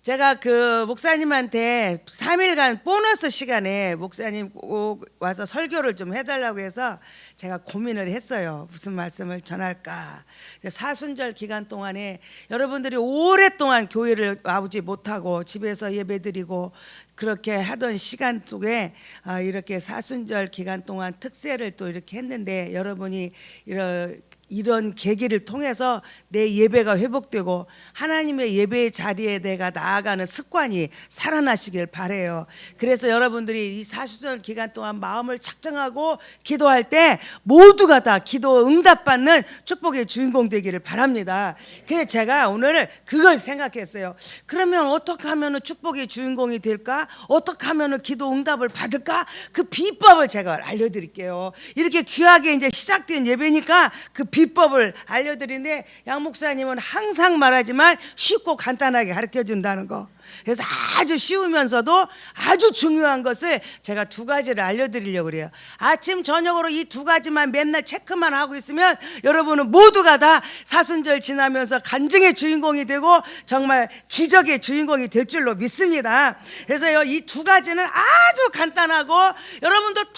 제가 그 목사님한테 3일간 보너스 시간에 목사님 꼭 와서 설교를 좀 해달라고 해서 제가 고민을 했어요. 무슨 말씀을 전할까. 사순절 기간 동안에 여러분들이 오랫동안 교회를 나오지 못하고 집에서 예배드리고 그렇게 하던 시간 속에 이렇게 사순절 기간 동안 특세를 또 이렇게 했는데 여러분이 이런 계기를 통해서 내 예배가 회복되고 하나님의 예배의 자리에 내가 나아가는 습관이 살아나시길 바래요. 그래서 여러분들이 이 사순절 기간 동안 마음을 작정하고 기도할 때 모두가 다 기도 응답받는 축복의 주인공 되기를 바랍니다. 그래서 제가 오늘 그걸 생각했어요. 그러면 어떻게 하면 축복의 주인공이 될까? 어떻게 하면 기도 응답을 받을까? 그 비법을 제가 알려드릴게요. 이렇게 귀하게 이제 시작된 예배니까 그 비법을 알려드리는데 양 목사님은 항상 말하지만 쉽고 간단하게 가르쳐 준다는 거. 그래서 아주 쉬우면서도 아주 중요한 것을 제가 두 가지를 알려드리려고 그래요. 아침 저녁으로 이 두 가지만 맨날 체크만 하고 있으면 여러분은 모두가 다 사순절 지나면서 간증의 주인공이 되고 정말 기적의 주인공이 될 줄로 믿습니다. 그래서 이 두 가지는 아주 간단하고 여러분도 다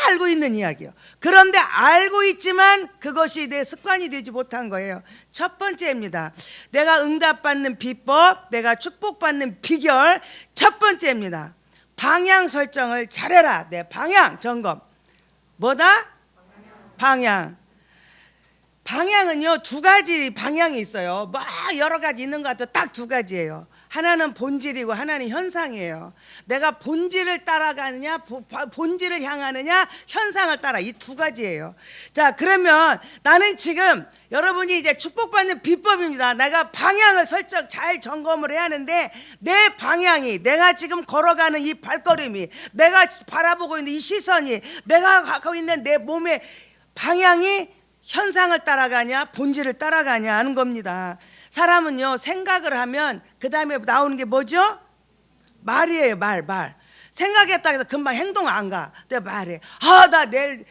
알고 있는 이야기예요. 그런데 알고 있지만 그것이 내 습관이 되지 못한 거예요. 첫 번째입니다. 내가 응답받는 비법, 내가 축복받는 비결. 첫 번째입니다. 방향 설정을 잘해라. 내 방향 점검. 뭐다? 방향. 방향은요 두 가지 방향이 있어요. 뭐 여러 가지 있는 것 같아도 딱 두 가지예요. 하나는 본질이고 하나는 현상이에요. 내가 본질을 따라가느냐 본질을 향하느냐 현상을 따라, 이 두 가지예요. 자, 그러면 나는 지금 여러분이 이제 축복받는 비법입니다. 내가 방향을 설정 잘 점검을 해야 하는데 내 방향이, 내가 지금 걸어가는 이 발걸음이, 내가 바라보고 있는 이 시선이, 내가 갖고 있는 내 몸의 방향이 현상을 따라가냐 본질을 따라가냐 하는 겁니다. 사람은요 생각을 하면 그 다음에 나오는 게 뭐죠? 말이에요. 말. 생각했다 해서 금방 행동 안 가. 내가 말해. 나 내일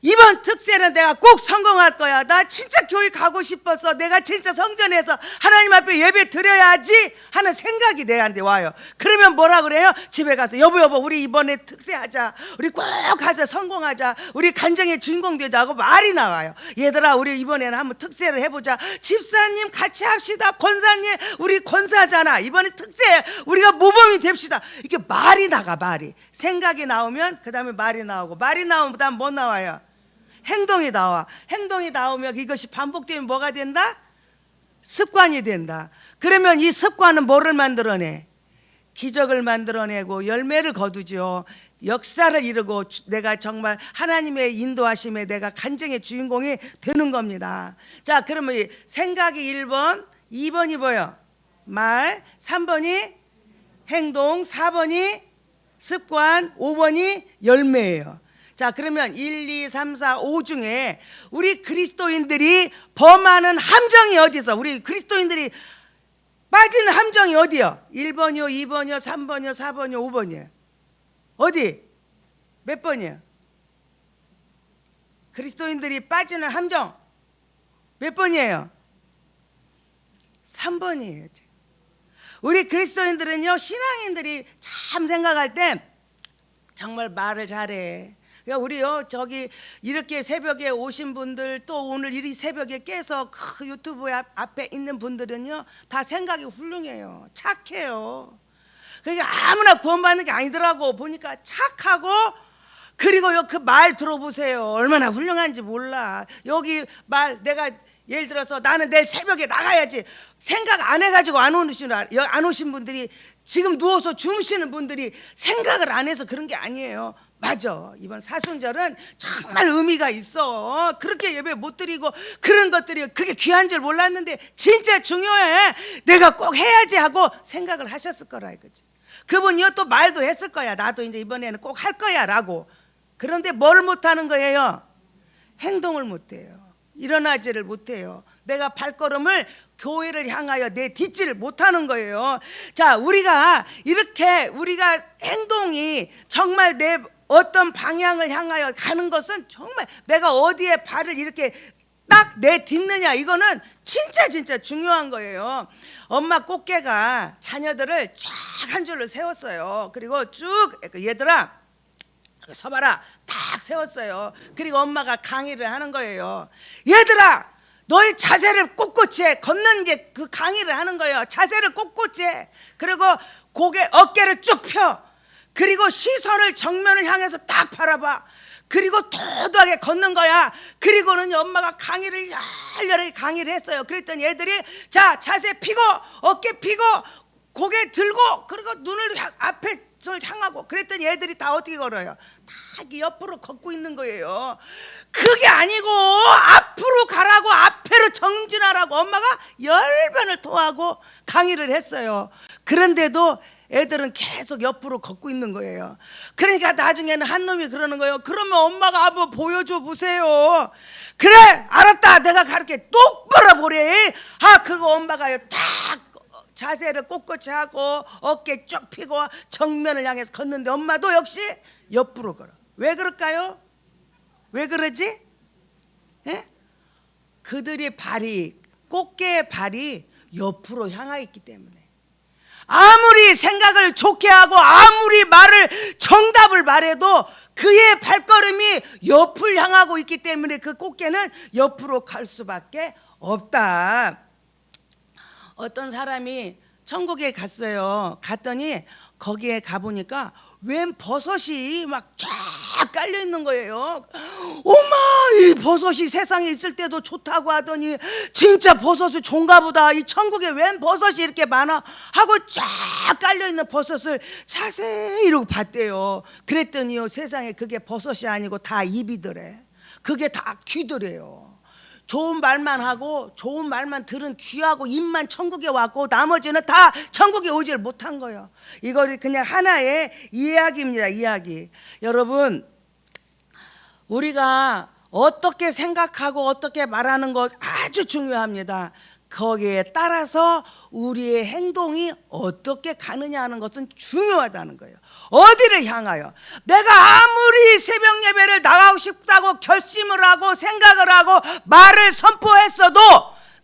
이번 특세는 내가 꼭 성공할 거야. 나 진짜 교회 가고 싶어서 내가 진짜 성전에서 하나님 앞에 예배 드려야지 하는 생각이 내한테 와요. 그러면 뭐라 그래요? 집에 가서 여보 우리 이번에 특세하자. 우리 꼭 가서 성공하자. 우리 간증의 주인공 되자 하고 말이 나와요. 얘들아 우리 이번에는 한번 특세를 해보자. 집사님 같이 합시다. 권사님 우리 권사잖아. 이번에 특세 우리가 모범이 됩시다. 이렇게 말이 나가. 말이. 생각이 나오면 그 다음에 말이 나오고, 말이 나오면 그 다음 뭐 나와요? 행동이 나와. 행동이 나오면 이것이 반복되면 뭐가 된다? 습관이 된다. 그러면 이 습관은 뭐를 만들어내? 기적을 만들어내고 열매를 거두죠. 역사를 이루고 내가 정말 하나님의 인도하심에 내가 간증의 주인공이 되는 겁니다. 자, 그러면 생각이 1번, 2번이 뭐예요? 말, 3번이 행동, 4번이 습관, 5번이 열매예요. 자, 그러면 1, 2, 3, 4, 5 중에 우리 그리스도인들이 범하는 함정이 어디서? 우리 그리스도인들이 빠지는 함정이 어디요? 1번이요, 2번이요, 3번이요, 4번이요, 5번이요. 어디? 몇 번이요? 그리스도인들이 빠지는 함정 몇 번이에요? 3번이에요. 우리 그리스도인들은요, 신앙인들이 참 생각할 때 정말 말을 잘해. 그러니까 우리요 저기 이렇게 새벽에 오신 분들, 또 오늘 이 새벽에 깨서 그 유튜브 앞에 있는 분들은요 다 생각이 훌륭해요. 착해요. 그러니까 아무나 구원받는 게 아니더라고. 보니까 착하고, 그리고요 그 말 들어보세요. 얼마나 훌륭한지 몰라. 여기 말, 내가 예를 들어서 나는 내일 새벽에 나가야지 생각 안 해가지고 안 오신 분들이, 지금 누워서 주무시는 분들이 생각을 안 해서 그런 게 아니에요. 맞아. 이번 사순절은 정말 의미가 있어. 그렇게 예배 못 드리고 그런 것들이 그게 귀한 줄 몰랐는데 진짜 중요해. 내가 꼭 해야지 하고 생각을 하셨을 거라 이거지. 그분이요 또 말도 했을 거야. 나도 이제 이번에는 꼭 할 거야 라고. 그런데 뭘 못하는 거예요? 행동을 못해요. 일어나지를 못해요. 내가 발걸음을 교회를 향하여 내 딛지를 못하는 거예요. 자, 우리가 이렇게 우리가 행동이 정말 내 어떤 방향을 향하여 가는 것은 정말 내가 어디에 발을 이렇게 딱 내딛느냐, 이거는 진짜 중요한 거예요. 엄마 꽃게가 자녀들을 쫙 한 줄로 세웠어요. 그리고 쭉 얘들아 서봐라 딱 세웠어요. 그리고 엄마가 강의를 하는 거예요. 얘들아 너의 자세를 꼿꼿이 해. 걷는 게 그 강의를 하는 거예요. 자세를 꼿꼿이 해. 그리고 어깨를 쭉 펴. 그리고 시선을 정면을 향해서 딱 바라봐. 그리고 도도하게 걷는 거야. 그리고는 엄마가 강의를 열렬하게 강의를 했어요. 그랬더니 애들이 자 자세 펴고 어깨 펴고 고개 들고 그리고 눈을 앞에 향하고, 그랬더니 애들이 다 어떻게 걸어요? 다 이렇게 옆으로 걷고 있는 거예요. 그게 아니고 앞으로 가라고, 앞으로 정진하라고 엄마가 10번을 토하고 강의를 했어요. 그런데도 애들은 계속 옆으로 걷고 있는 거예요. 그러니까 나중에는 한 놈이 그러는 거예요. 그러면 엄마가 한번 보여줘 보세요. 그래 알았다, 내가 가르쳐. 똑바로 보래. 그거 엄마가요 딱 자세를 꼿꼿이 하고 어깨 쭉 펴고 정면을 향해서 걷는데 엄마도 역시 옆으로 걸어. 왜 그럴까요? 왜 그러지? 예? 그들의 발이, 꽃게의 발이 옆으로 향해 있기 때문에, 아무리 생각을 좋게 하고 아무리 정답을 말해도 그의 발걸음이 옆을 향하고 있기 때문에 그 꽃게는 옆으로 갈 수밖에 없다. 어떤 사람이 천국에 갔어요. 갔더니 거기에 가보니까 웬 버섯이 막 쫙 깔려 있는 거예요. 어마, 이 버섯이 세상에 있을 때도 좋다고 하더니 진짜 버섯이 좋은가 보다. 이 천국에 웬 버섯이 이렇게 많아 하고 쫙 깔려 있는 버섯을 자세히 이러고 봤대요. 그랬더니요 세상에 그게 버섯이 아니고 다 입이더래. 그게 다 귀더래요. 좋은 말만 하고 좋은 말만 들은 귀하고 입만 천국에 왔고 나머지는 다 천국에 오질 못한 거예요. 이거는 그냥 하나의 이야기입니다. 이야기. 여러분, 우리가 어떻게 생각하고 어떻게 말하는 것 아주 중요합니다. 거기에 따라서 우리의 행동이 어떻게 가느냐 하는 것은 중요하다는 거예요. 어디를 향하여? 내가 아무리 새벽 예배를 나가고 싶다고 결심을 하고 생각을 하고 말을 선포했어도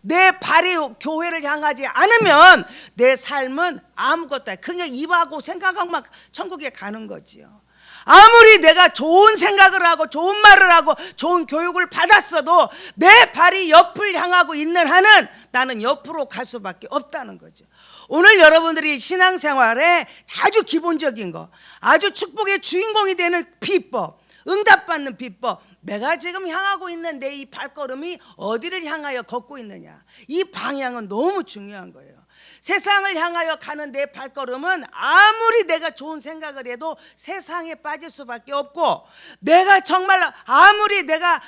내 발이 교회를 향하지 않으면 내 삶은 아무것도 아니에요. 그냥 입하고 생각하고만 천국에 가는 거지요. 아무리 내가 좋은 생각을 하고 좋은 말을 하고 좋은 교육을 받았어도 내 발이 옆을 향하고 있는 한은 나는 옆으로 갈 수밖에 없다는 거죠. 오늘 여러분들이 신앙생활에 아주 기본적인 거, 아주 축복의 주인공이 되는 비법, 응답받는 비법, 내가 지금 향하고 있는 내 이 발걸음이 어디를 향하여 걷고 있느냐, 이 방향은 너무 중요한 거예요. 세상을 향하여 가는 내 발걸음은 아무리 내가 좋은 생각을 해도 세상에 빠질 수밖에 없고, 내가 정말 아무리 내가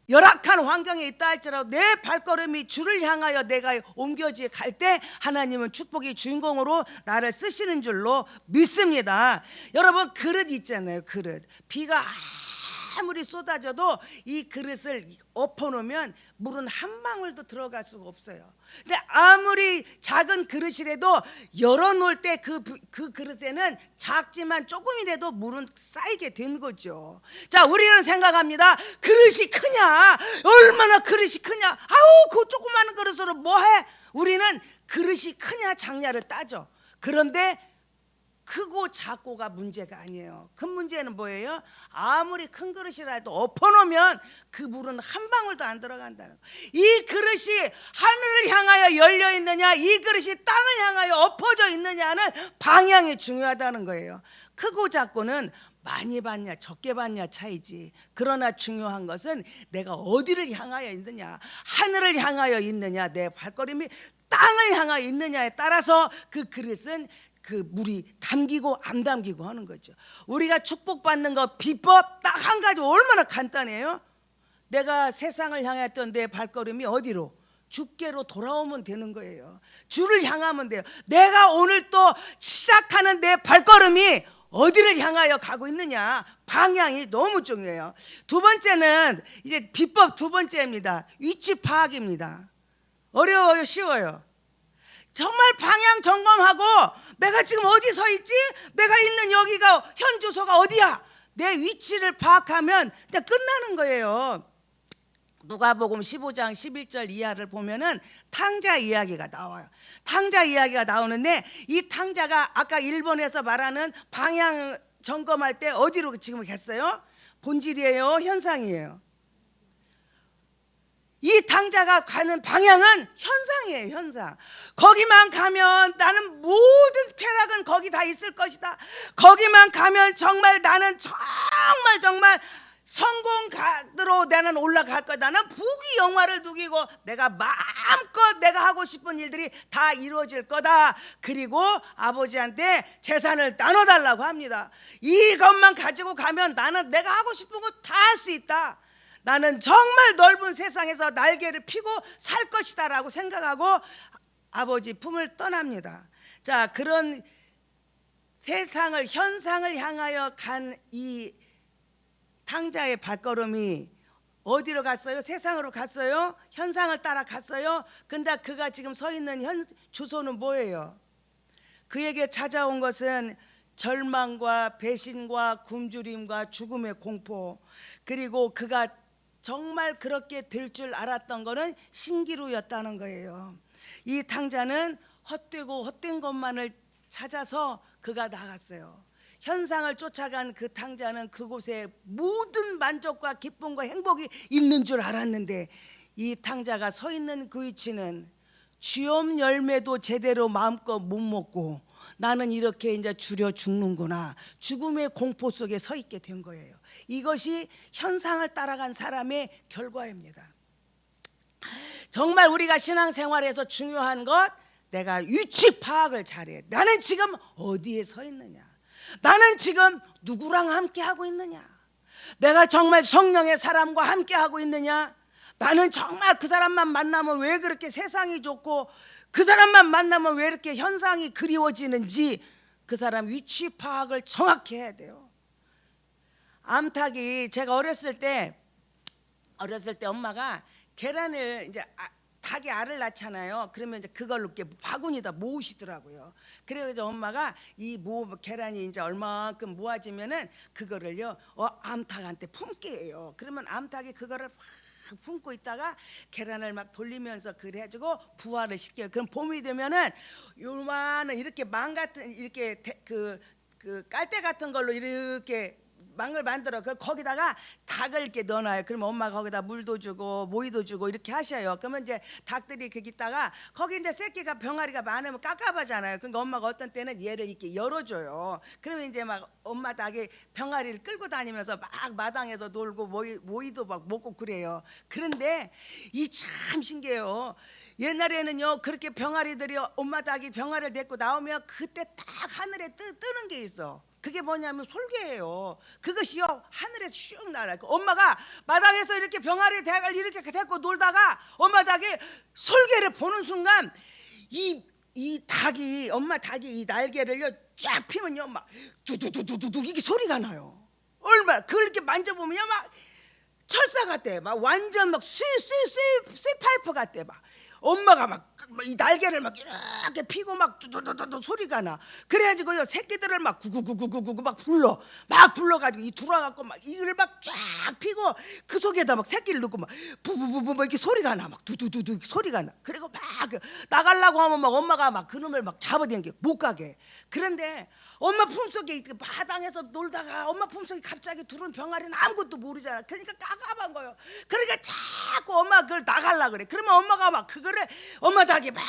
열악한 환경에 있다 할지라도 내 발걸음이 주를 향하여 내가 옮겨지 갈 때 하나님은 축복의 주인공으로 나를 쓰시는 줄로 믿습니다. 여러분, 그릇 있잖아요. 그릇. 비가 아무리 쏟아져도 이 그릇을 엎어놓으면 물은 한 방울도 들어갈 수가 없어요. 근데 아무리 작은 그릇이라도 열어놓을 때 그 그릇에는 작지만 조금이라도 물은 쌓이게 된 거죠. 자, 우리는 생각합니다. 그릇이 크냐? 얼마나 그릇이 크냐? 아우, 그 조그마한 그릇으로 뭐해? 우리는 그릇이 크냐 작냐를 따져. 그런데 크고 작고가 문제가 아니에요. 큰 문제는 뭐예요? 아무리 큰 그릇이라도 엎어놓으면 그 물은 한 방울도 안 들어간다는 거예요. 이 그릇이 하늘을 향하여 열려 있느냐, 이 그릇이 땅을 향하여 엎어져 있느냐는 방향이 중요하다는 거예요. 크고 작고는 많이 받냐 적게 받냐 차이지. 그러나 중요한 것은 내가 어디를 향하여 있느냐, 하늘을 향하여 있느냐, 내 발걸음이 땅을 향하여 있느냐에 따라서 그 그릇은 그 물이 담기고 안 담기고 하는 거죠. 우리가 축복받는 거 비법 딱 한 가지, 얼마나 간단해요. 내가 세상을 향했던 내 발걸음이 어디로? 주께로 돌아오면 되는 거예요. 주를 향하면 돼요. 내가 오늘 또 시작하는 내 발걸음이 어디를 향하여 가고 있느냐, 방향이 너무 중요해요. 두 번째는 이제 비법 두 번째입니다. 위치 파악입니다. 어려워요, 쉬워요? 정말 방향 점검하고 내가 지금 어디 서 있지? 내가 있는 여기가 현 주소가 어디야? 내 위치를 파악하면 그냥 끝나는 거예요. 누가복음 15장 11절 이하를 보면은 탕자 이야기가 나와요. 탕자 이야기가 나오는데 이 탕자가 아까 일본에서 말하는 방향 점검할 때 어디로 지금 갔어요? 본질이에요, 현상이에요? 이 탕자가 가는 방향은 현상이에요, 현상. 거기만 가면 나는 모든 쾌락은 거기 다 있을 것이다. 거기만 가면 정말 나는 정말 성공가로 나는 올라갈 거다. 나는 부귀 영화를 누리고 내가 마음껏 내가 하고 싶은 일들이 다 이루어질 거다. 그리고 아버지한테 재산을 나눠달라고 합니다. 이것만 가지고 가면 나는 내가 하고 싶은 거 다 할 수 있다. 나는 정말 넓은 세상에서 날개를 피고 살 것이다 라고 생각하고 아버지 품을 떠납니다. 자, 그런 세상을, 현상을 향하여 간 이 탕자의 발걸음이 어디로 갔어요? 세상으로 갔어요? 현상을 따라 갔어요? 근데 그가 지금 서 있는 주소는 뭐예요? 그에게 찾아온 것은 절망과 배신과 굶주림과 죽음의 공포, 그리고 그가 정말 그렇게 될 줄 알았던 거는 신기루였다는 거예요. 이 탕자는 헛되고 헛된 것만을 찾아서 그가 나갔어요. 현상을 쫓아간 그 탕자는 그곳에 모든 만족과 기쁨과 행복이 있는 줄 알았는데 이 탕자가 서 있는 그 위치는 쥐엄 열매도 제대로 마음껏 못 먹고 나는 이렇게 이제 줄여 죽는구나, 죽음의 공포 속에 서 있게 된 거예요. 이것이 현상을 따라간 사람의 결과입니다. 정말 우리가 신앙생활에서 중요한 것, 내가 위치 파악을 잘해. 나는 지금 어디에 서 있느냐, 나는 지금 누구랑 함께 하고 있느냐, 내가 정말 성령의 사람과 함께 하고 있느냐, 나는 정말 그 사람만 만나면 왜 그렇게 세상이 좋고 그 사람만 만나면 왜 이렇게 현상이 그리워지는지 그 사람 위치 파악을 정확히 해야 돼요. 암탉이, 제가 어렸을 때 엄마가 계란을 이제 닭이 알을 낳잖아요. 그러면 이제 그걸로 이렇게 바구니다 모으시더라고요. 그래서 엄마가 이 계란이 이제 얼마만큼 모아지면은 그거를요 암탉한테 품게 해요. 그러면 암탉이 그거를 막 품고 있다가 계란을 막 돌리면서 그래가지고 부화를 시켜요. 그럼 봄이 되면은 요만한 이렇게 망 같은 이렇게 그 깔대 같은 걸로 이렇게 망을 만들어. 거기다가 닭을 이렇게 넣어놔요. 그러면 엄마가 거기다 물도 주고 모이도 주고 이렇게 하셔요. 그러면 이제 닭들이 거기 있다가 거기 이제 새끼가 병아리가 많으면 깝깝하잖아요. 그러니까 엄마가 어떤 때는 얘를 이렇게 열어줘요. 그러면 이제 막 엄마 닭이 병아리를 끌고 다니면서 막 마당에서 놀고 모이도 막 먹고 그래요. 그런데 이 참 신기해요. 옛날에는요 그렇게 병아리들이 엄마 닭이 병아리를 데리고 나오면 그때 딱 하늘에 뜨는 게 있어. 그게 뭐냐면 솔개예요. 그것이요 하늘에 쭉 날아요. 엄마가 마당에서 이렇게 병아리 닭을 이렇게 데리고 놀다가 엄마 닭이 솔개를 보는 순간 이 닭이, 엄마 닭이 이 날개를요 쫙 피면요 막 두두두두두 이게 소리가 나요. 얼마나 그걸 이렇게 만져보면요 막 철사 같대. 막 완전 막 쇠파이프 같대. 막 엄마가 막 이 날개를 막 이렇게 피고 막 두두두두 소리가 나. 그래가지고요 새끼들을 막 구구구구구구 막 불러가지고 이 들어와갖고 막 이를 막 쫙 피고 그 속에다 막 새끼를 넣고 막 부부부부 이렇게 소리가 나. 막 두두두두 소리가 나. 그리고 막 나가려고 하면 막 엄마가 막 그놈을 막 잡아당겨 못 가게. 그런데 엄마 품속에 마당에서 놀다가 엄마 품속에 갑자기 들어온 병아리는 아무것도 모르잖아. 그러니까 깝깝한 거예요. 그러니까 자꾸 엄마가 그걸 나가려고 그래. 그러면 엄마가 막 그거를 엄마 닭이 막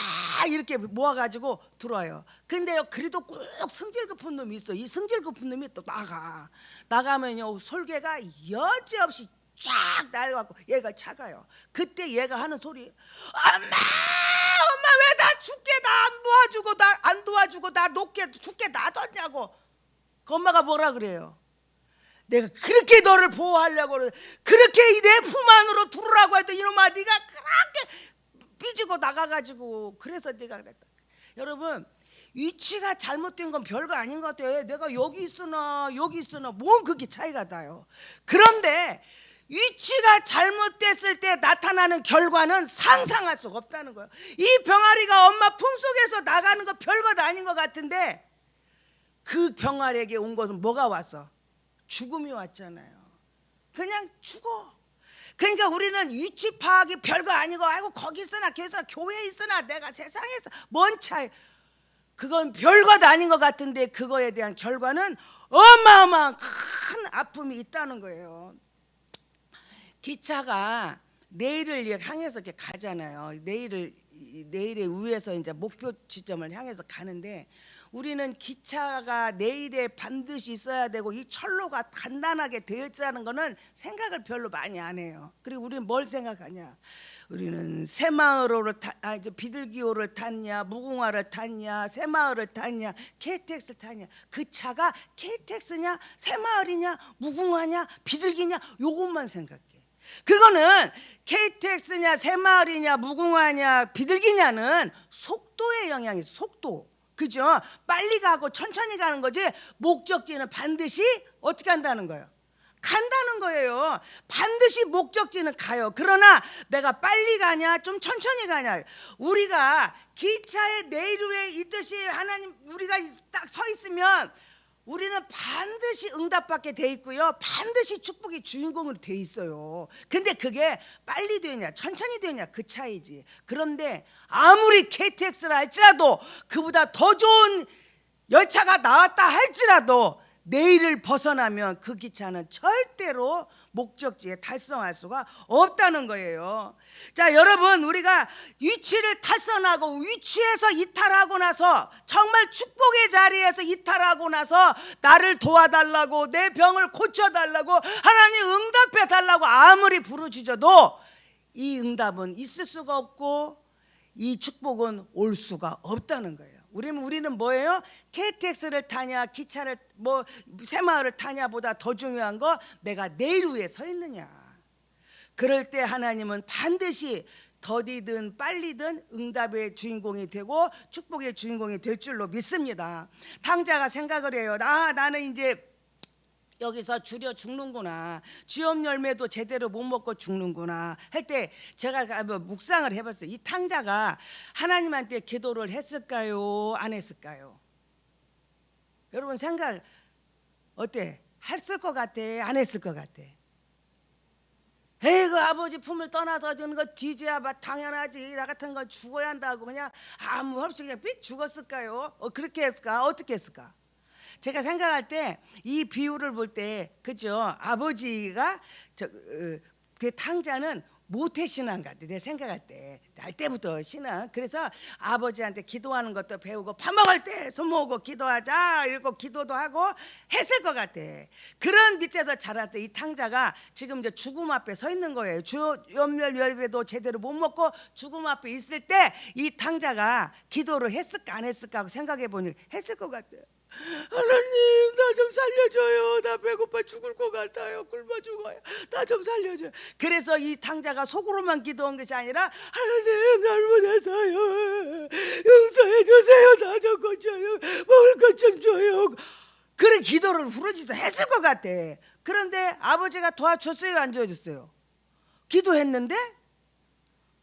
이렇게 모아가지고 들어와요. 근데요 그래도 꼭 성질 급한 놈이 있어. 이 성질 급한 놈이 또 나가면요 솔개가 여지없이 쫙 날아가고 얘가 차가요. 그때 얘가 하는 소리, 엄마 왜 나 죽게 나 안 도와주고 나 높게 죽게 놔뒀냐고. 그 엄마가 뭐라 그래요? 내가 그렇게 너를 보호하려고 그렇게 내 품 안으로 들으라고 했더니 이놈아 네가 그렇게 삐지고 나가가지고 그래서 내가 그랬다. 여러분 위치가 잘못된 건 별거 아닌 것 같아요. 내가 여기 있으나 뭔 그렇게 차이가 나요. 그런데 위치가 잘못됐을 때 나타나는 결과는 상상할 수가 없다는 거예요. 이 병아리가 엄마 품속에서 나가는 거 별것 아닌 것 같은데 그 병아리에게 온 것은 뭐가 왔어? 죽음이 왔잖아요. 그냥 죽어. 그러니까 우리는 위치 파악이 별거 아니고 아이고 거기 있으나 교회 있으나 교회에 있으나 내가 세상에서 뭔 차이, 그건 별것도 아닌 것 같은데 그거에 대한 결과는 어마어마한 큰 아픔이 있다는 거예요. 기차가 내일을 향해서 이렇게 가잖아요. 내일의 위에서 이제 목표 지점을 향해서 가는데 우리는 기차가 내일에 반드시 있어야 되고 이 철로가 단단하게 되어 있다는 거는 생각을 별로 많이 안 해요. 그리고 우리는 뭘 생각하냐? 우리는 새마을호를 비둘기호를 탔냐, 무궁화를 탔냐, 새마을을 탔냐, KTX를 탔냐. 그 차가 KTX냐, 새마을이냐, 무궁화냐, 비둘기냐, 요것만 생각해. 그거는 KTX냐, 새마을이냐, 무궁화냐, 비둘기냐는 속도의 영향이 있어. 속도. 그죠? 빨리 가고 천천히 가는 거지 목적지는 반드시 어떻게 한다는 거예요? 간다는 거예요. 반드시 목적지는 가요. 그러나 내가 빨리 가냐 좀 천천히 가냐, 우리가 기차의 내일 위에 있듯이 하나님 우리가 딱 서 있으면 우리는 반드시 응답받게 돼 있고요, 반드시 축복의 주인공으로 돼 있어요. 근데 그게 빨리 되냐 천천히 되냐 그 차이지. 그런데 아무리 KTX라 할지라도 그보다 더 좋은 열차가 나왔다 할지라도 내일을 벗어나면 그 기차는 절대로 목적지에 달성할 수가 없다는 거예요. 자, 여러분, 우리가 위치를 탈선하고 위치에서 이탈하고 나서 정말 축복의 자리에서 이탈하고 나서 나를 도와달라고 내 병을 고쳐달라고 하나님 응답해 달라고 아무리 부르짖어도 이 응답은 있을 수가 없고 이 축복은 올 수가 없다는 거예요. 우리는 뭐예요? KTX를 타냐 기차를 새마을을 타냐보다 더 중요한 거 내가 내일 위에 서 있느냐. 그럴 때 하나님은 반드시 더디든 빨리든 응답의 주인공이 되고 축복의 주인공이 될 줄로 믿습니다. 탕자가 생각을 해요. 나는 이제 여기서 줄여 죽는구나, 쥐업 열매도 제대로 못 먹고 죽는구나 할 때 제가 묵상을 해봤어요. 이 탕자가 하나님한테 기도를 했을까요? 안 했을까요? 여러분 생각 어때? 했을 것 같아? 안 했을 것 같아? 에이, 그 아버지 품을 떠나서 주는 거 뒤져야 당연하지, 나 같은 건 죽어야 한다고 그냥 아무 없이 그냥 삑 죽었을까요? 그렇게 했을까? 어떻게 했을까? 제가 생각할 때 이 비유를 볼 때 그죠? 아버지가 그 탕자는 모태신앙 같아. 내 생각할 때 날 때부터 신앙. 그래서 아버지한테 기도하는 것도 배우고 밥 먹을 때 손 모으고 기도하자 이러고 기도도 하고 했을 것 같아. 그런 밑에서 자랄 때 이 탕자가 지금 이제 죽음 앞에 서 있는 거예요. 쥐염멸 열매도 제대로 못 먹고 죽음 앞에 있을 때 이 탕자가 기도를 했을까 안 했을까 하고 생각해 보니 했을 것 같아요. 하나님 나 좀 살려줘요. 나 배고파 죽을 것 같아요. 굶어 죽어요. 나 좀 살려줘요. 그래서 이 탕자가 속으로만 기도한 것이 아니라 하나님 잘못했어요. 용서해 주세요. 나 좀 고쳐요. 먹을 것 좀 줘요. 그런 기도를 부르짖어 했을 것 같아. 그런데 아버지가 도와줬어요? 안 도와줬어요? 기도했는데?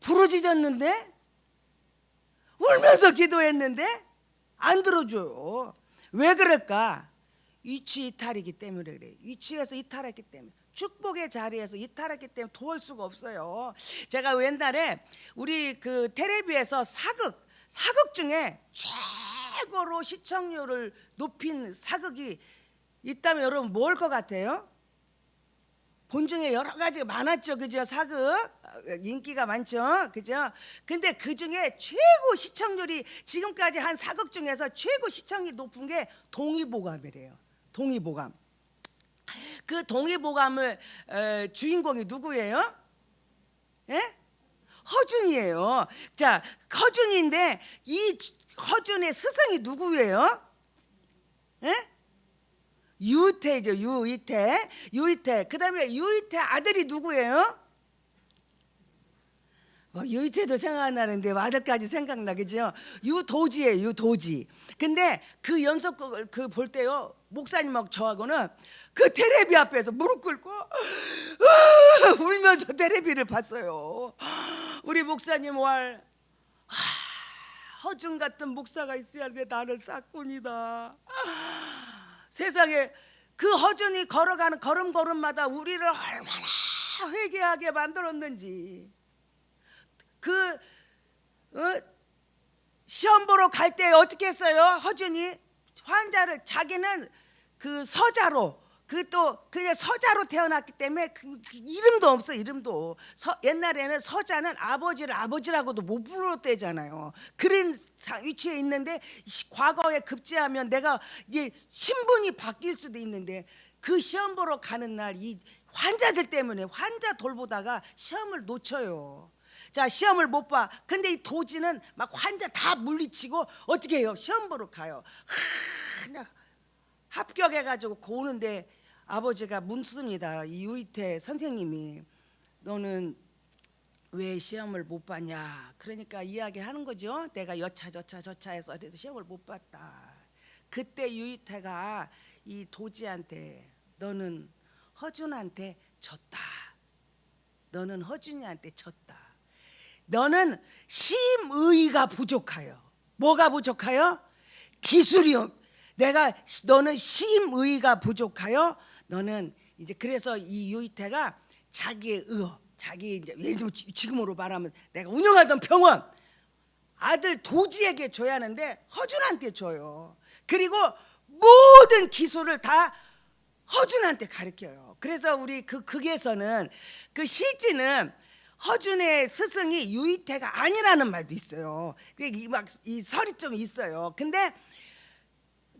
부르짖었는데? 울면서 기도했는데? 안 들어줘요. 왜 그럴까? 위치 이탈이기 때문에 그래요. 위치에서 이탈했기 때문에, 축복의 자리에서 이탈했기 때문에 도울 수가 없어요. 제가 옛날에 우리 그 텔레비에서 사극 중에 최고로 시청률을 높인 사극이 있다면 여러분 뭘 것 같아요? 본 중에 여러 가지가 많았죠, 그죠? 사극 인기가 많죠, 그죠? 근데 그 중에 최고 시청률이 지금까지 한 사극 중에서 최고 시청률이 높은 게 동의보감이래요. 동의보감. 그 동의보감을 주인공이 누구예요? 예? 허준이에요. 자, 허준인데 이 허준의 스승이 누구예요? 예? 유희태죠. 유희태. 그다음에 유희태 아들이 누구예요? 유희태도 생각 안 나는데 아들까지 생각나, 그죠? 유도지예요. 유도지. 근데 그 연속극을 볼 때요, 목사님하고 저하고는 그 테레비 앞에서 무릎 꿇고 울면서 테레비를 봤어요. 우리 목사님 허준 같은 목사가 있어야 돼. 나는 싹군이다. 세상에 그 허준이 걸어가는 걸음걸음마다 우리를 얼마나 회개하게 만들었는지. 그 시험 보러 갈 때 어떻게 했어요? 허준이 환자를 자기는 그 서자로 그냥 서자로 태어났기 때문에 그 이름도 없어. 이름도 옛날에는 서자는 아버지를 아버지라고도 못 불렀대잖아요. 그런 위치에 있는데 과거에 급제하면 내가 이제 신분이 바뀔 수도 있는데 그 시험 보러 가는 날 이 환자들 때문에 환자 돌보다가 시험을 놓쳐요. 자, 시험을 못 봐. 근데 이 도지는 막 환자 다 물리치고 어떻게 해요? 시험 보러 가요. 그냥 합격해가지고 오는데 아버지가 묻습니다. 이 유이태 선생님이 너는 왜 시험을 못 봤냐? 그러니까 이야기하는 거죠. 내가 여차저차해서 그래서 시험을 못 봤다. 그때 유이태가 이 도지한테 너는 허준한테 졌다. 너는 허준이한테 졌다. 너는 심의가 부족하여. 뭐가 부족하여? 기술이요. 너는 심의가 부족하여 너는 이제 그래서 이 유이태가 자기의 자기 이제 예를 들면 지금으로 말하면 내가 운영하던 병원 아들 도지에게 줘야 하는데 허준한테 줘요. 그리고 모든 기술을 다 허준한테 가르쳐요. 그래서 우리 극에서는 그 실지는 허준의 스승이 유이태가 아니라는 말도 있어요. 이 설이 좀 있어요. 근데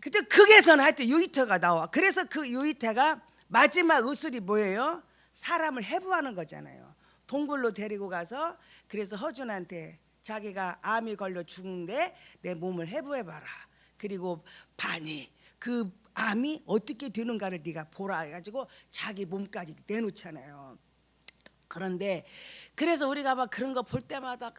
그때 극에서는 하여튼 유이태가 나와. 그래서 그 유이태가 마지막 의술이 뭐예요? 사람을 해부하는 거잖아요. 동굴로 데리고 가서 그래서 허준한테 자기가 암이 걸려 죽는데 내 몸을 해부해봐라. 그리고 반이 그 암이 어떻게 되는가를 네가 보라 해가지고 자기 몸까지 내놓잖아요. 그런데 그래서 우리가 막 그런 거 볼 때마다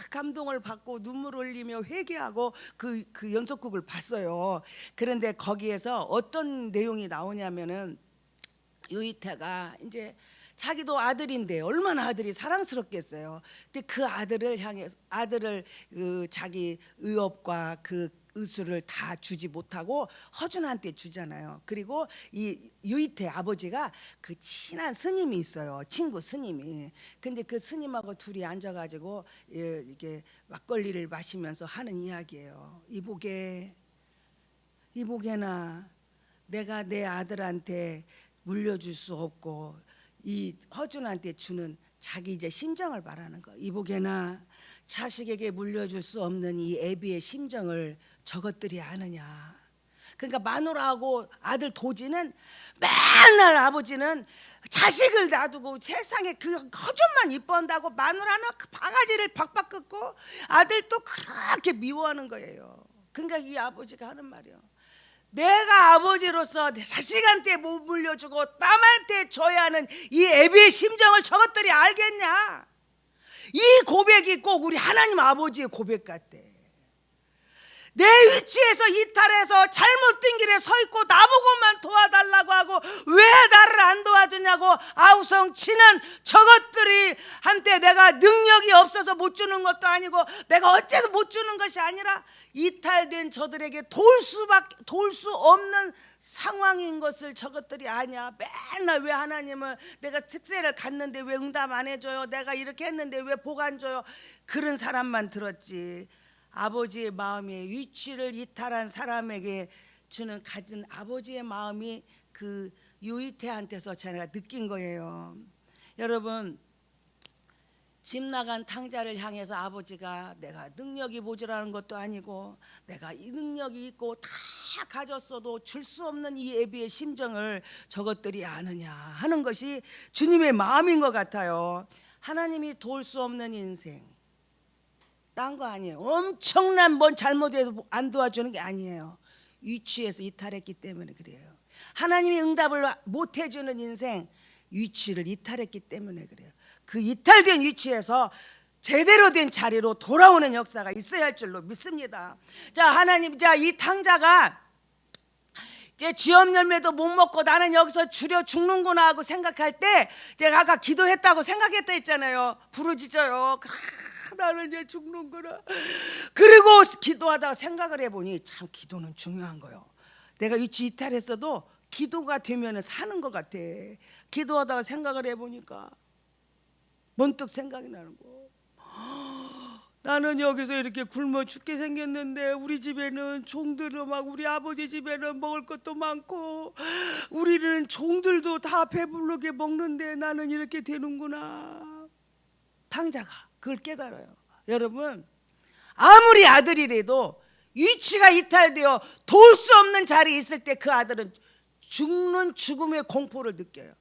감동을 받고 눈물 흘리며 회개하고 그 연속극을 봤어요. 그런데 거기에서 어떤 내용이 나오냐면은 유이태가 이제 자기도 아들인데 얼마나 아들이 사랑스럽겠어요. 근데 그 아들을 향해서 자기 의업과 그 의술을 다 주지 못하고 허준한테 주잖아요. 그리고 이 유이태 아버지가 그 친한 스님이 있어요. 친구 스님이. 근데 그 스님하고 둘이 앉아가지고 이게 막걸리를 마시면서 하는 이야기예요. 이보게나 내가 내 아들한테 물려줄 수 없고 이 허준한테 주는 자기 이제 심정을 말하는 거. 이보게나 자식에게 물려줄 수 없는 이 애비의 심정을 저것들이 아느냐. 그러니까 마누라하고 아들 도지는 맨날 아버지는 자식을 놔두고 세상에 그 허준만 이뻐한다고 마누라는 그 바가지를 박박 긋고 아들도 그렇게 미워하는 거예요. 그러니까 이 아버지가 하는 말이에요. 내가 아버지로서 자식한테 못 물려주고 남한테 줘야 하는 이 애비의 심정을 저것들이 알겠냐. 이 고백이 꼭 우리 하나님 아버지의 고백 같대. 내 위치에서 이탈해서 잘못된 길에 서 있고 나보고만 도와달라고 하고 왜 나를 안 도와주냐고 아우성치는 저것들이 한테 내가 능력이 없어서 못 주는 것도 아니고 내가 어째서 못 주는 것이 아니라 이탈된 저들에게 도울 수 없는 상황인 것을 저것들이 아냐. 맨날 왜 하나님은 내가 특세를 갖는데 왜 응답 안 해줘요? 내가 이렇게 했는데 왜 복 안 줘요? 그런 사람만 들었지. 아버지의 마음에 위치를 이탈한 사람에게 주는 가진 아버지의 마음이 그 유이태한테서 제가 느낀 거예요. 여러분, 집 나간 탕자를 향해서 아버지가 내가 능력이 모자라는 것도 아니고 내가 이 능력이 있고 다 가졌어도 줄 수 없는 이 애비의 심정을 저것들이 아느냐 하는 것이 주님의 마음인 것 같아요. 하나님이 도울 수 없는 인생 딴 거 아니에요. 엄청난 뭔 잘못해도 안 도와주는 게 아니에요. 위치에서 이탈했기 때문에 그래요. 하나님이 응답을 못 해주는 인생 위치를 이탈했기 때문에 그래요. 그 이탈된 위치에서 제대로 된 자리로 돌아오는 역사가 있어야 할 줄로 믿습니다. 자, 하나님, 자, 이 탕자가 이제 쥐업 열매도 못 먹고 나는 여기서 줄여 죽는구나 하고 생각할 때 제가 아까 기도했다고 생각했다 했잖아요. 부르짖어요. 나는 이제 죽는구나. 그리고 기도하다가 생각을 해보니 참 기도는 중요한 거예요. 내가 위치 이탈했어도 기도가 되면 사는 것 같아. 기도하다가 생각을 해보니까 문득 생각이 나는 거. 나는 여기서 이렇게 굶어 죽게 생겼는데 우리 집에는 종들도 막, 우리 아버지 집에는 먹을 것도 많고 우리는 종들도 다 배부르게 먹는데 나는 이렇게 되는구나. 탕자가 그걸 깨달아요. 여러분, 아무리 아들이라도 위치가 이탈되어 돌 수 없는 자리에 있을 때 그 아들은 죽는 죽음의 공포를 느껴요.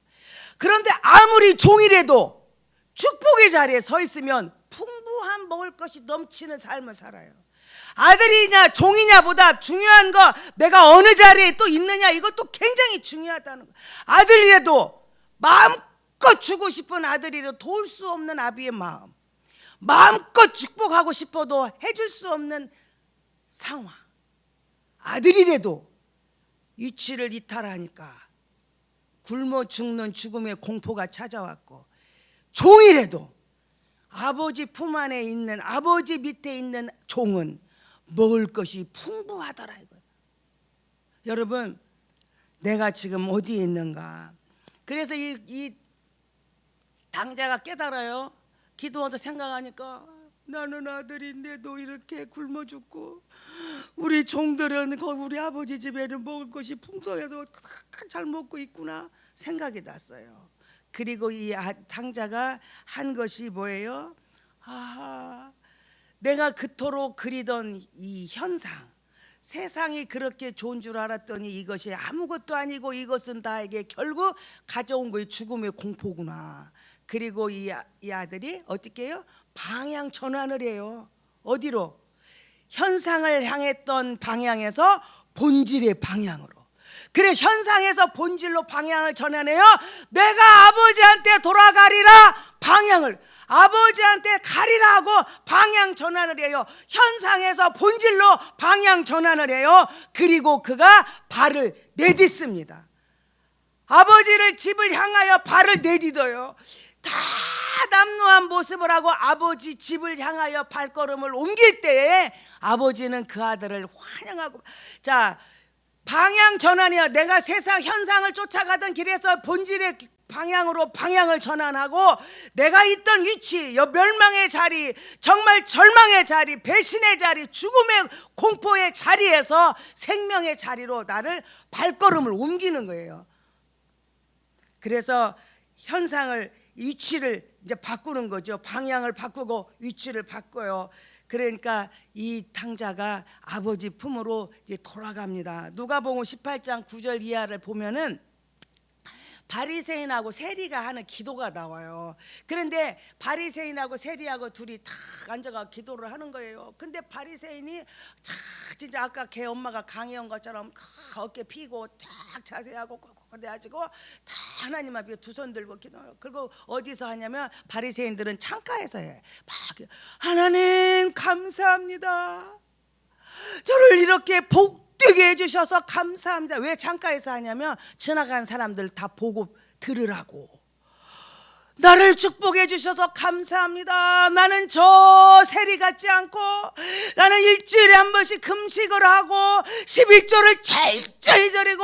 그런데 아무리 종이라도 축복의 자리에 서 있으면 풍부한 먹을 것이 넘치는 삶을 살아요. 아들이냐 종이냐보다 중요한 거 내가 어느 자리에 또 있느냐, 이것도 굉장히 중요하다는 거. 아들이라도 마음껏 주고 싶은 아들이라도 도울 수 없는 아비의 마음, 마음껏 축복하고 싶어도 해줄 수 없는 상황. 아들이라도 위치를 이탈하니까 굶어 죽는 죽음의 공포가 찾아왔고, 종이라도 아버지 품 안에 있는, 아버지 밑에 있는 종은 먹을 것이 풍부하더라 이거예요. 여러분, 내가 지금 어디에 있는가? 그래서 이 당자가 깨달아요. 기도하다 생각하니까 나는 아들인데도 이렇게 굶어 죽고 우리 종들은 우리 아버지 집에는 먹을 것이 풍성해서 잘 먹고 있구나 생각이 났어요. 그리고 이 당자가 한 것이 뭐예요? 내가 그토록 그리던 이 현상, 세상이 그렇게 좋은 줄 알았더니 이것이 아무것도 아니고 이것은 나에게 결국 가져온 거의 죽음의 공포구나. 그리고 이 아들이 어떻게 해요? 방향 전환을 해요. 어디로? 현상을 향했던 방향에서 본질의 방향으로. 그래, 현상에서 본질로 방향을 전환해요. 내가 아버지한테 돌아가리라. 방향을 아버지한테 가리라 하고 방향 전환을 해요. 현상에서 본질로 방향 전환을 해요. 그리고 그가 발을 내딛습니다. 아버지를 집을 향하여 발을 내딛어요. 다 남루한 모습을 하고 아버지 집을 향하여 발걸음을 옮길 때에 아버지는 그 아들을 환영하고, 자, 방향 전환이야. 내가 세상 현상을 쫓아가던 길에서 본질의 방향으로 방향을 전환하고 내가 있던 위치, 멸망의 자리, 정말 절망의 자리, 배신의 자리, 죽음의 공포의 자리에서 생명의 자리로 나를 발걸음을 옮기는 거예요. 그래서 현상을, 위치를 이제 바꾸는 거죠. 방향을 바꾸고 위치를 바꿔요. 그러니까 이 탕자가 아버지 품으로 이제 돌아갑니다. 누가복음 18장 9절 이하를 보면은 바리새인하고 세리가 하는 기도가 나와요. 그런데 바리새인하고 세리하고 둘이 탁 앉아가 기도를 하는 거예요. 근데 바리새인이 참 진짜 아까 걔 엄마가 강의한 것처럼 어깨 피고 탁 자세하고 꼿꼿해가지고 다 하나님 앞에 두 손 들고 기도해요. 그리고 어디서 하냐면 바리새인들은 창가에서 해. 막 하나님 감사합니다. 저를 이렇게 복되게 해주셔서 감사합니다. 왜 창가에서 하냐면 지나가는 사람들 다 보고 들으라고. 나를 축복해 주셔서 감사합니다. 나는 저 세리 같지 않고 나는 일주일에 한 번씩 금식을 하고 11조를 철저히 저리고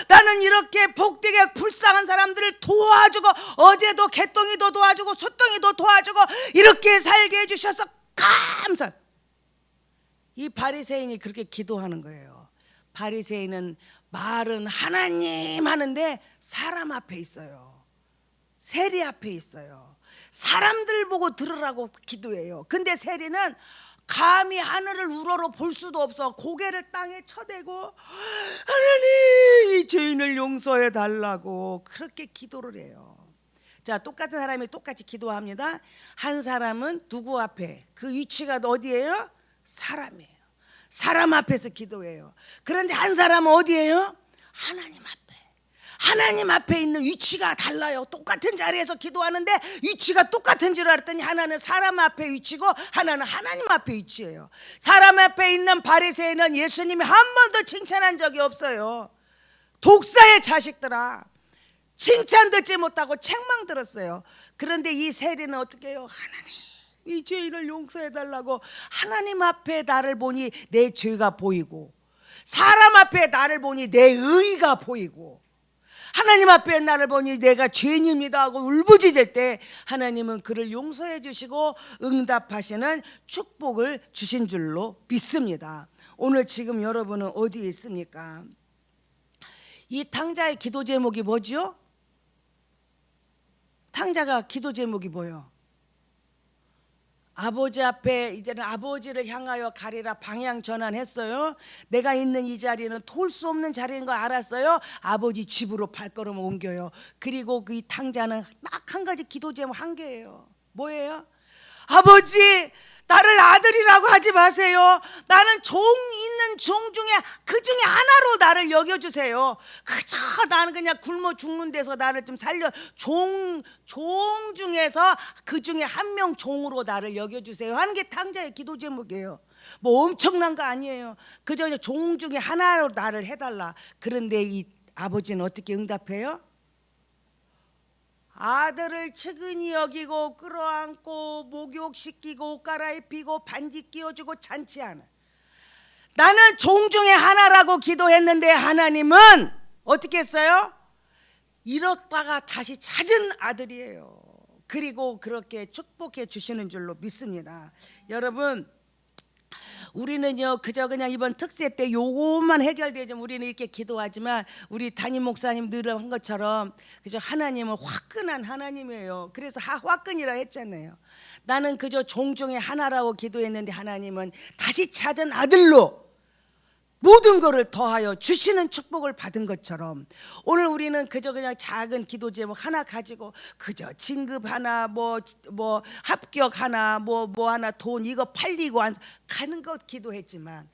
나는 이렇게 복되게 불쌍한 사람들을 도와주고 어제도 개똥이도 도와주고 소똥이도 도와주고 이렇게 살게 해주셔서 감사. 이 바리새인이 그렇게 기도하는 거예요. 바리새인은 말은 하나님 하는데 사람 앞에 있어요. 세리 앞에 있어요. 사람들 보고 들으라고 기도해요. 근데 세리는 감히 하늘을 우러러 볼 수도 없어. 고개를 땅에 쳐대고 하나님 이 죄인을 용서해 달라고 그렇게 기도를 해요. 자, 똑같은 사람이 똑같이 기도합니다. 한 사람은 누구 앞에? 그 위치가 어디예요? 사람이에요. 사람 앞에서 기도해요. 그런데 한 사람은 어디예요? 하나님 앞에. 하나님 앞에 있는 위치가 달라요. 똑같은 자리에서 기도하는데 위치가 똑같은 줄 알았더니 하나는 사람 앞에 위치고 하나는 하나님 앞에 위치예요. 사람 앞에 있는 바리새인은 예수님이 한 번도 칭찬한 적이 없어요. 독사의 자식들아, 칭찬 듣지 못하고 책망 들었어요. 그런데 이 세리는 어떻게 해요? 하나님 이 죄인을 용서해달라고 하나님 앞에 나를 보니 내 죄가 보이고 사람 앞에 나를 보니 내 의가 보이고 하나님 앞에 나를 보니 내가 죄인입니다 하고 울부짖을 때 하나님은 그를 용서해 주시고 응답하시는 축복을 주신 줄로 믿습니다. 오늘 지금 여러분은 어디에 있습니까? 이 탕자의 기도 제목이 뭐죠? 탕자가 기도 제목이 뭐예요? 아버지 앞에 이제는 아버지를 향하여 가리라 방향 전환했어요. 내가 있는 이 자리는 돌 수 없는 자리인 거 알았어요. 아버지 집으로 발걸음을 옮겨요. 그리고 그 이 탕자는 딱 한 가지 기도 제목 한 개예요. 뭐예요? 아버지, 나를 아들이라고 하지 마세요. 나는 종 있는 종 중에 그 중에 하나로 나를 여겨주세요. 그저 나는 그냥 굶어 죽는 데서 나를 좀 살려 종 중에서 그 중에 한 명 종으로 나를 여겨주세요 하는 게 탕자의 기도 제목이에요. 뭐 엄청난 거 아니에요. 그저 종 중에 하나로 나를 해달라. 그런데 이 아버지는 어떻게 응답해요? 아들을 측은히 여기고 끌어안고 목욕시키고 옷 갈아입히고 반지 끼워주고 잔치하는, 나는 종 중에 하나라고 기도했는데 하나님은 어떻게 했어요? 잃었다가 다시 찾은 아들이에요. 그리고 그렇게 축복해 주시는 줄로 믿습니다. 여러분, 우리는요 그저 그냥 이번 특세 때 요것만 해결되죠. 우리는 이렇게 기도하지만 우리 담임 목사님 늘 한 것처럼 그저 하나님은 화끈한 하나님이에요. 그래서 화끈이라 했잖아요. 나는 그저 종 중에 하나라고 기도했는데 하나님은 다시 찾은 아들로 모든 것을 더하여 주시는 축복을 받은 것처럼 오늘 우리는 그저 그냥 작은 기도 제목 하나 가지고 그저 진급 하나 뭐 합격 하나 뭐 하나 돈 이거 팔리고 가는 것 기도했지만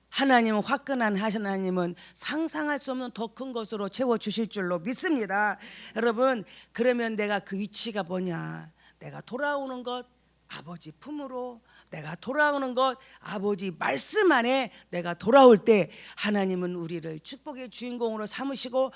하나님은 화끈한 하나님은 상상할 수 없는 더 큰 것으로 채워주실 줄로 믿습니다. 여러분, 그러면 내가 그 위치가 뭐냐? 내가 돌아오는 것 아버지 품으로, 내가 돌아오는 것 아버지 말씀 안에 내가 돌아올 때 하나님은 우리를 축복의 주인공으로 삼으시고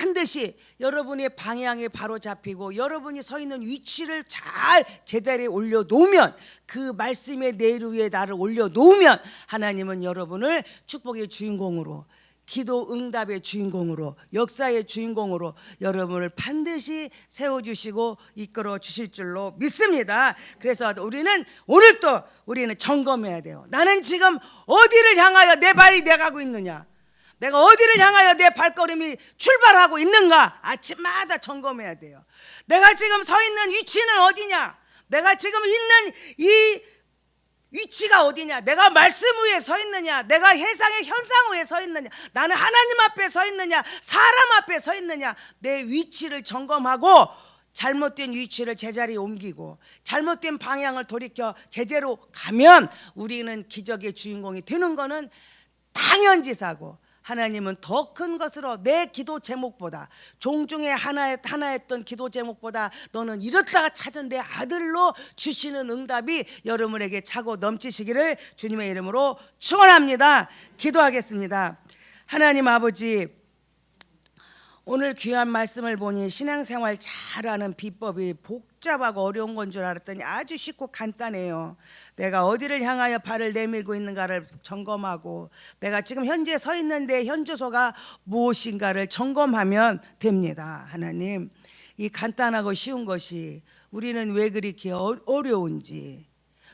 반드시 여러분의 방향에 바로 잡히고 여러분이 서 있는 위치를 잘 제자리에 올려놓으면, 그 말씀의 내일 위에 나를 올려놓으면 하나님은 여러분을 축복의 주인공으로, 기도 응답의 주인공으로, 역사의 주인공으로 여러분을 반드시 세워주시고 이끌어 주실 줄로 믿습니다. 그래서 오늘 또 우리는 점검해야 돼요. 나는 지금 어디를 향하여 내 발이 내가고 있느냐? 내가 어디를 향하여 내 발걸음이 출발하고 있는가? 아침마다 점검해야 돼요. 내가 지금 서 있는 위치는 어디냐? 내가 지금 있는 이 위치가 어디냐? 내가 말씀 위에 서 있느냐? 내가 해상의 현상 위에 서 있느냐? 나는 하나님 앞에 서 있느냐? 사람 앞에 서 있느냐? 내 위치를 점검하고 잘못된 위치를 제자리에 옮기고 잘못된 방향을 돌이켜 제대로 가면 우리는 기적의 주인공이 되는 거는 당연지사고, 하나님은 더 큰 것으로 내 기도 제목보다, 종 중에 하나였던 기도 제목보다 너는 잃었다가 찾은 내 아들로 주시는 응답이 여러분에게 차고 넘치시기를 주님의 이름으로 축원합니다. 기도하겠습니다. 하나님 아버지, 오늘 귀한 말씀을 보니 신앙생활 잘하는 비법이 복잡하고 어려운 건 줄 알았더니 아주 쉽고 간단해요. 내가 어디를 향하여 발을 내밀고 있는가를 점검하고 내가 지금 현재 서 있는데 현주소가 무엇인가를 점검하면 됩니다. 하나님, 이 간단하고 쉬운 것이 우리는 왜 그렇게 어려운지,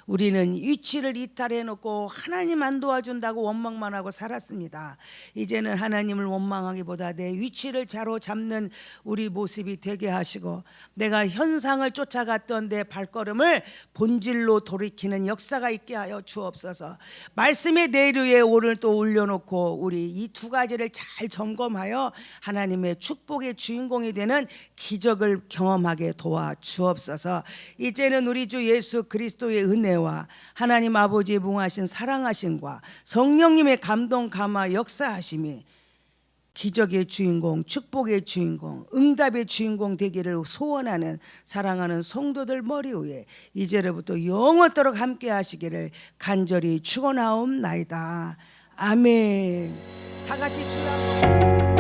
우리는 위치를 이탈해 놓고 하나님 안 도와준다고 원망만 하고 살았습니다. 이제는 하나님을 원망하기보다 내 위치를 잡는 우리 모습이 되게 하시고, 내가 현상을 쫓아갔던 내 발걸음을 본질로 돌이키는 역사가 있게 하여 주옵소서. 말씀의 내일 위에 오늘 또 올려놓고 우리 이 두 가지를 잘 점검하여 하나님의 축복의 주인공이 되는 기적을 경험하게 도와 주옵소서. 이제는 우리 주 예수 그리스도의 은혜와 하나님 아버지의 무궁하신 사랑하심과 성령님의 감동 감화 역사하심이 기적의 주인공, 축복의 주인공, 응답의 주인공 되기를 소원하는 사랑하는 성도들 머리 위에 이제로부터 영원토록 함께 하시기를 간절히 축원하옵나이다. 아멘. 다 같이 주여.